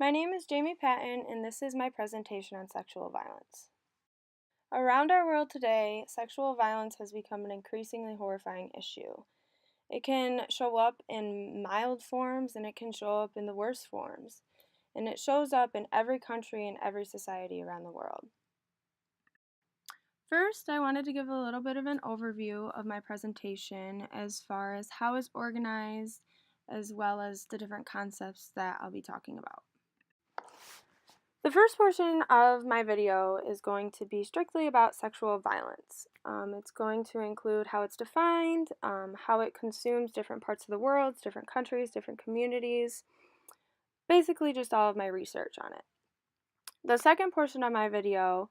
My name is Jamie Patton, and this is my presentation on sexual violence. Around our world today, sexual violence has become an increasingly horrifying issue. It can show up in mild forms and it can show up in the worst forms, and it shows up in every country and every society around the world. First, I wanted to give a little bit of an overview of my presentation as far as how it's organized, as well as the different concepts that I'll be talking about. The first portion of my video is going to be strictly about sexual violence. It's going to include how it's defined, how it consumes different parts of the world, different countries, different communities, basically just all of my research on it. The second portion of my video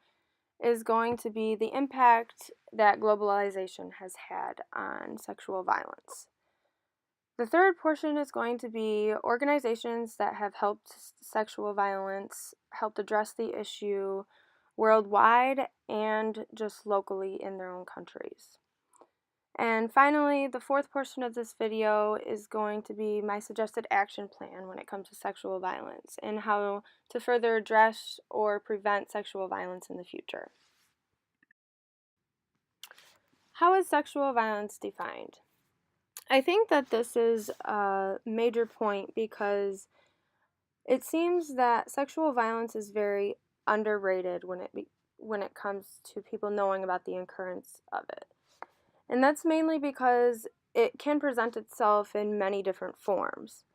is going to be the impact that globalization has had on sexual violence. The third portion is going to be organizations that have helped sexual violence, helped address the issue worldwide and just locally in their own countries. And finally, the fourth portion of this video is going to be my suggested action plan when it comes to sexual violence and how to further address or prevent sexual violence in the future. How is sexual violence defined? I think that this is a major point because it seems that sexual violence is very underrated when it comes to people knowing about the occurrence of it. And that's mainly because it can present itself in many different forms.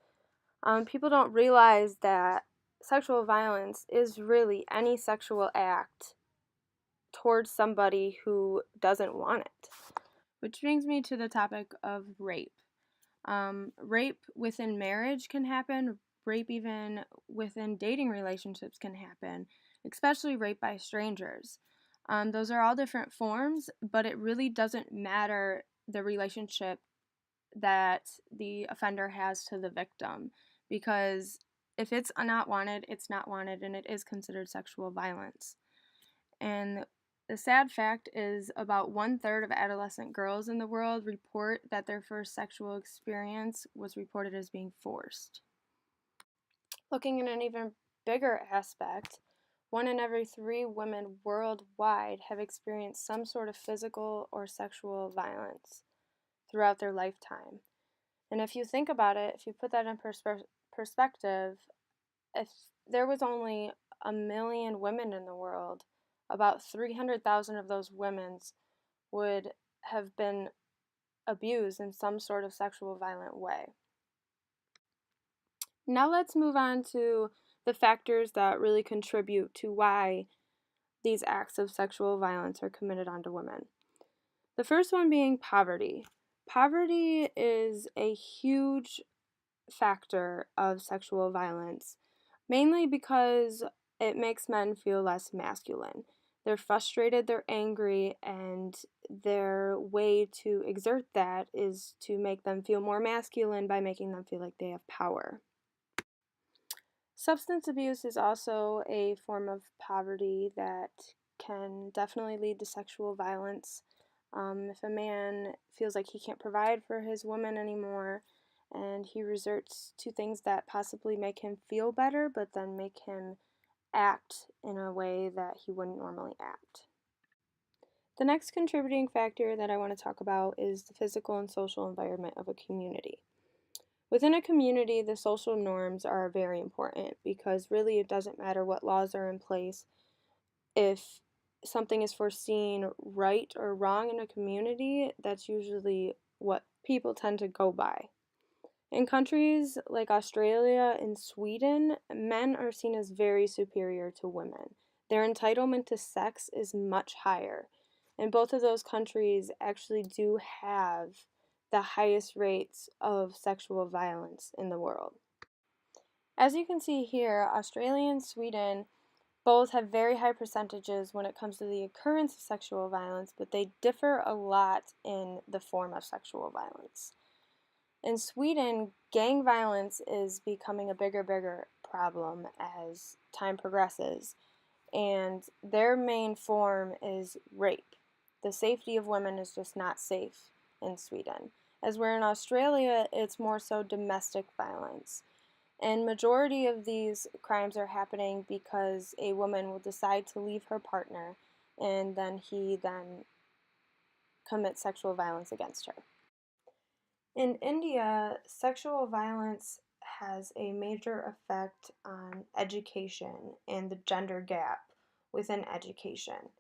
People don't realize that sexual violence is really any sexual act towards somebody who doesn't want it. Which brings me to the topic of rape. Rape within marriage can happen, rape even within dating relationships can happen, especially rape by strangers. Those are all different forms, but it really doesn't matter the relationship that the offender has to the victim, because if it's not wanted, it's not wanted, and it is considered sexual violence. And the sad fact is about 1/3 of adolescent girls in the world report that their first sexual experience was reported as being forced. Looking at an even bigger aspect, 1 in every 3 women worldwide have experienced some sort of physical or sexual violence throughout their lifetime. And if you think about it, if you put that in perspective, if there was only 1 million women in the world, about 300,000 of those women would have been abused in some sort of sexual violent way. Now let's move on to the factors that really contribute to why these acts of sexual violence are committed onto women. The first one being poverty. Poverty is a huge factor of sexual violence, mainly because it makes men feel less masculine. They're frustrated, they're angry, and their way to exert that is to make them feel more masculine by making them feel like they have power. Substance abuse is also a form of poverty that can definitely lead to sexual violence. If a man feels like he can't provide for his woman anymore, and he resorts to things that possibly make him feel better, but then make him act in a way that he wouldn't normally act. The next contributing factor that I want to talk about is the physical and social environment of a community. Within a community, the social norms are very important because really it doesn't matter what laws are in place. If something is foreseen right or wrong in a community, that's usually what people tend to go by. In countries like Australia and Sweden, men are seen as very superior to women. Their entitlement to sex is much higher. And both of those countries actually do have the highest rates of sexual violence in the world. As you can see here, Australia and Sweden both have very high percentages when it comes to the occurrence of sexual violence, but they differ a lot in the form of sexual violence. In Sweden, gang violence is becoming a bigger problem as time progresses, and their main form is rape. The safety of women is just not safe in Sweden. As where in Australia, it's more so domestic violence. And majority of these crimes are happening because a woman will decide to leave her partner and then he then commits sexual violence against her. In India, sexual violence has a major effect on education and the gender gap within education.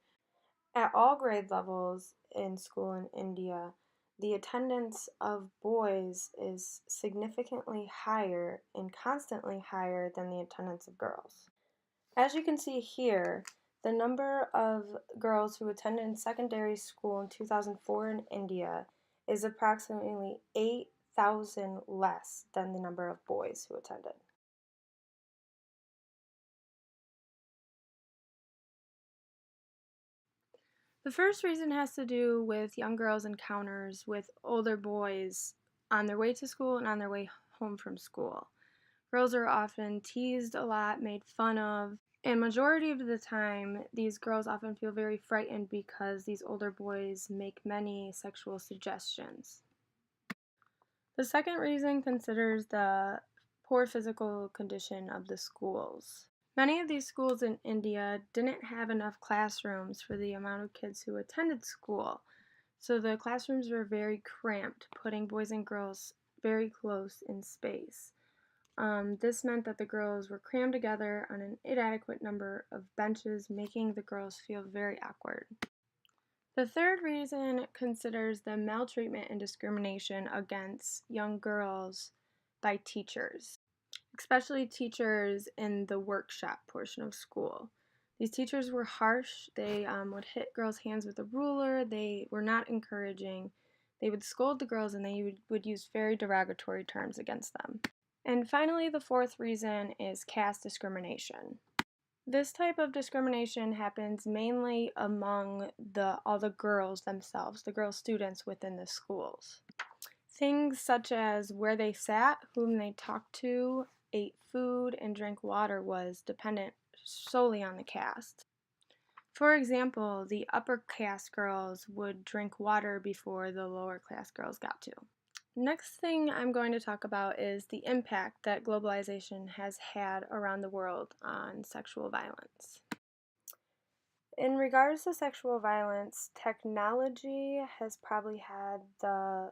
At all grade levels in school in India, the attendance of boys is significantly higher and constantly higher than the attendance of girls. As you can see here, the number of girls who attended secondary school in 2004 in India is approximately 8,000 less than the number of boys who attended. The first reason has to do with young girls' encounters with older boys on their way to school and on their way home from school. Girls are often teased a lot, made fun of, and majority of the time, these girls often feel very frightened because these older boys make many sexual suggestions. The second reason considers the poor physical condition of the schools. Many of these schools in India didn't have enough classrooms for the amount of kids who attended school, so the classrooms were very cramped, putting boys and girls very close in space. This meant that the girls were crammed together on an inadequate number of benches, making the girls feel very awkward. The third reason considers the maltreatment and discrimination against young girls by teachers, especially teachers in the workshop portion of school. These teachers were harsh. They would hit girls' hands with a ruler. They were not encouraging. They would scold the girls and they would use very derogatory terms against them. And finally, the fourth reason is caste discrimination. This type of discrimination happens mainly among all the girls themselves, the girl students within the schools. Things such as where they sat, whom they talked to, ate food, and drank water was dependent solely on the caste. For example, the upper caste girls would drink water before the lower class girls got to. Next thing I'm going to talk about is the impact that globalization has had around the world on sexual violence. In regards to sexual violence, technology has probably had the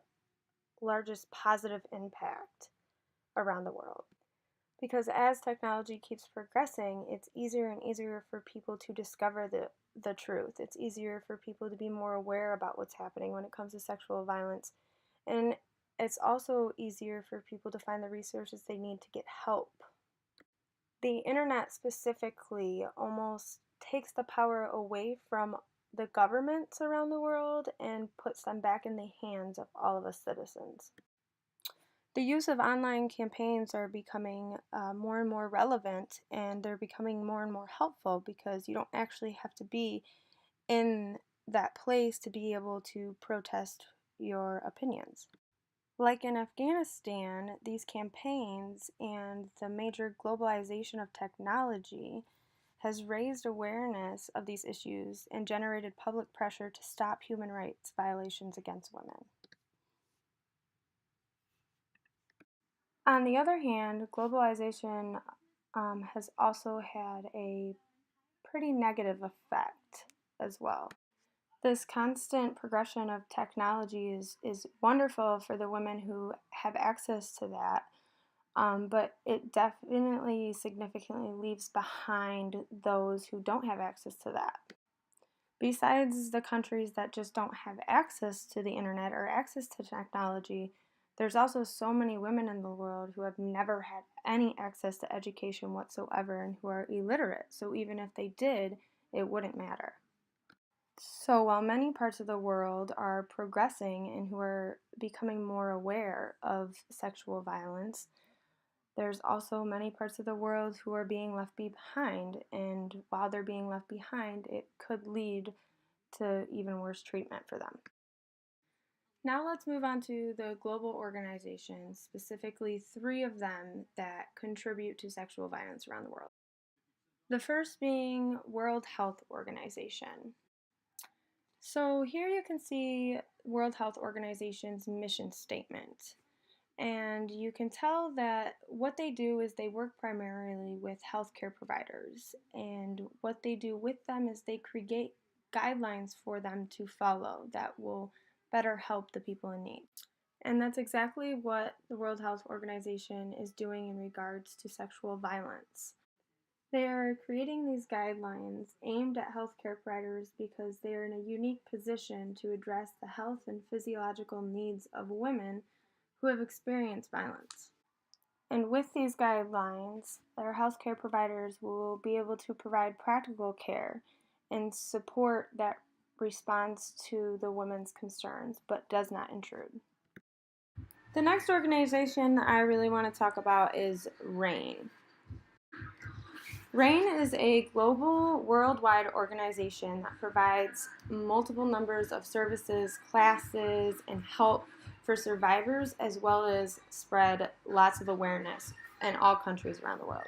largest positive impact around the world. Because as technology keeps progressing, it's easier and easier for people to discover the truth. It's easier for people to be more aware about what's happening when it comes to sexual violence. And it's also easier for people to find the resources they need to get help. The internet specifically almost takes the power away from the governments around the world and puts them back in the hands of all of us citizens. The use of online campaigns are becoming more and more relevant, and they're becoming more and more helpful because you don't actually have to be in that place to be able to protest your opinions. Like in Afghanistan, these campaigns and the major globalization of technology has raised awareness of these issues and generated public pressure to stop human rights violations against women. On the other hand, globalization has also had a pretty negative effect as well. This constant progression of technology is wonderful for the women who have access to that, but it definitely significantly leaves behind those who don't have access to that. Besides the countries that just don't have access to the internet or access to technology, there's also so many women in the world who have never had any access to education whatsoever and who are illiterate. So even if they did, it wouldn't matter. So while many parts of the world are progressing and who are becoming more aware of sexual violence, there's also many parts of the world who are being left behind, and while they're being left behind, it could lead to even worse treatment for them. Now let's move on to the global organizations, specifically 3 of them that contribute to sexual violence around the world. The first being World Health Organization. So here you can see World Health Organization's mission statement. And you can tell that what they do is they work primarily with healthcare providers. And what they do with them is they create guidelines for them to follow that will better help the people in need. And that's exactly what the World Health Organization is doing in regards to sexual violence. They are creating these guidelines aimed at healthcare providers because they are in a unique position to address the health and physiological needs of women who have experienced violence. And with these guidelines, our healthcare providers will be able to provide practical care and support that responds to the woman's concerns but does not intrude. The next organization I really want to talk about is RAINN. RAINN is a global, worldwide organization that provides multiple numbers of services, classes, and help for survivors, as well as spread lots of awareness in all countries around the world.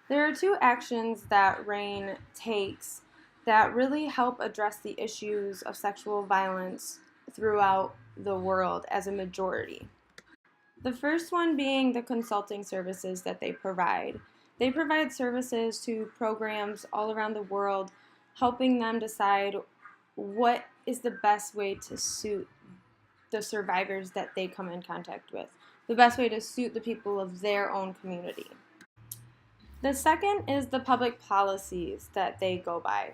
There are two actions that RAINN takes that really help address the issues of sexual violence throughout the world as a majority. The first one being the consulting services that they provide. They provide services to programs all around the world, helping them decide what is the best way to suit the survivors that they come in contact with, the best way to suit the people of their own community. The second is the public policies that they go by.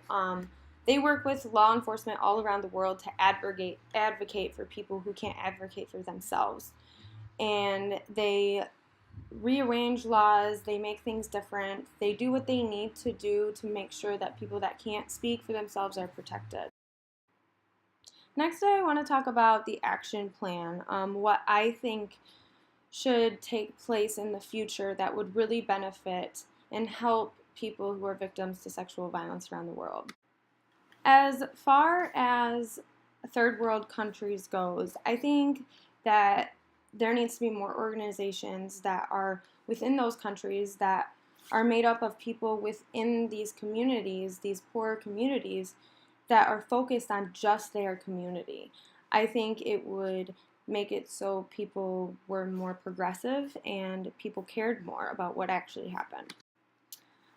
They work with law enforcement all around the world to advocate for people who can't advocate for themselves. And they rearrange laws, they make things different, they do what they need to do to make sure that people that can't speak for themselves are protected. Next, I want to talk about the action plan, what I think should take place in the future that would really benefit and help people who are victims to sexual violence around the world. As far as third world countries goes, I think that there needs to be more organizations that are within those countries that are made up of people within these communities, these poor communities, that are focused on just their community. I think it would make it so people were more progressive and people cared more about what actually happened.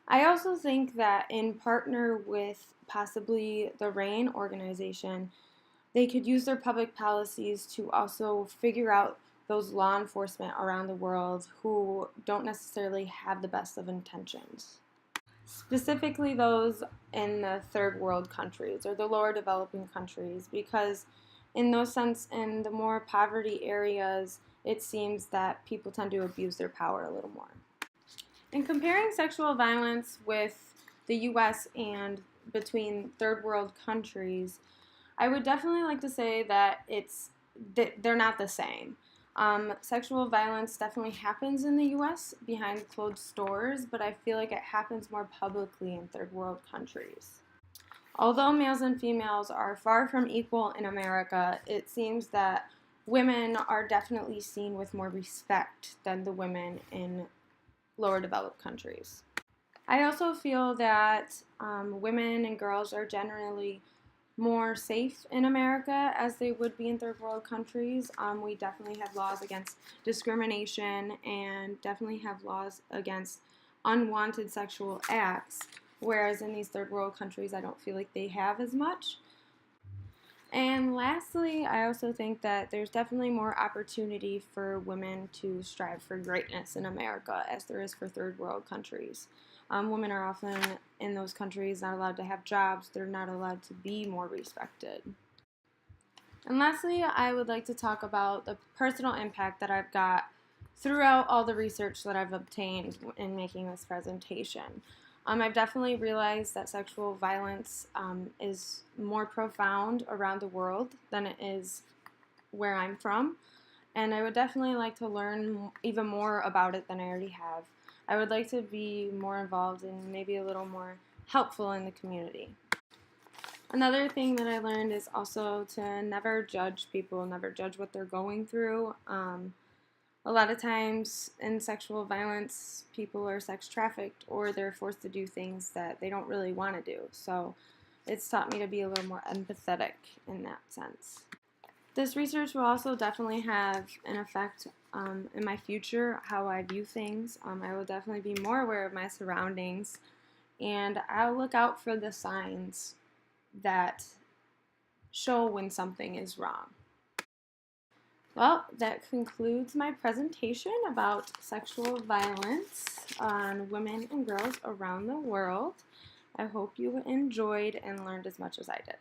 I also think that in partner with possibly the RAINN organization, they could use their public policies to also figure out those law enforcement around the world who don't necessarily have the best of intentions. Specifically those in the third world countries or the lower developing countries, because in the more poverty areas, it seems that people tend to abuse their power a little more. In comparing sexual violence with the US and between third world countries, I would definitely like to say that they're not the same. Sexual violence definitely happens in the US behind closed doors, but I feel like it happens more publicly in third world countries. Although males and females are far from equal in America, it seems that women are definitely seen with more respect than the women in lower developed countries. I also feel that women and girls are generally more safe in America as they would be in third world countries. We definitely have laws against discrimination and definitely have laws against unwanted sexual acts, whereas in these third world countries, I don't feel like they have as much. And lastly, I also think that there's definitely more opportunity for women to strive for greatness in America as there is for third world countries. Women are often in those countries not allowed to have jobs, they're not allowed to be more respected. And lastly, I would like to talk about the personal impact that I've got throughout all the research that I've obtained in making this presentation. I've definitely realized that sexual violence is more profound around the world than it is where I'm from, and I would definitely like to learn even more about it than I already have. I would like to be more involved and maybe a little more helpful in the community. Another thing that I learned is also to never judge people, never judge what they're going through. A lot of times in sexual violence, people are sex trafficked or they're forced to do things that they don't really want to do. So it's taught me to be a little more empathetic in that sense. This research will also definitely have an effect in my future, how I view things. I will definitely be more aware of my surroundings, and I'll look out for the signs that show when something is wrong. Well, that concludes my presentation about sexual violence on women and girls around the world. I hope you enjoyed and learned as much as I did.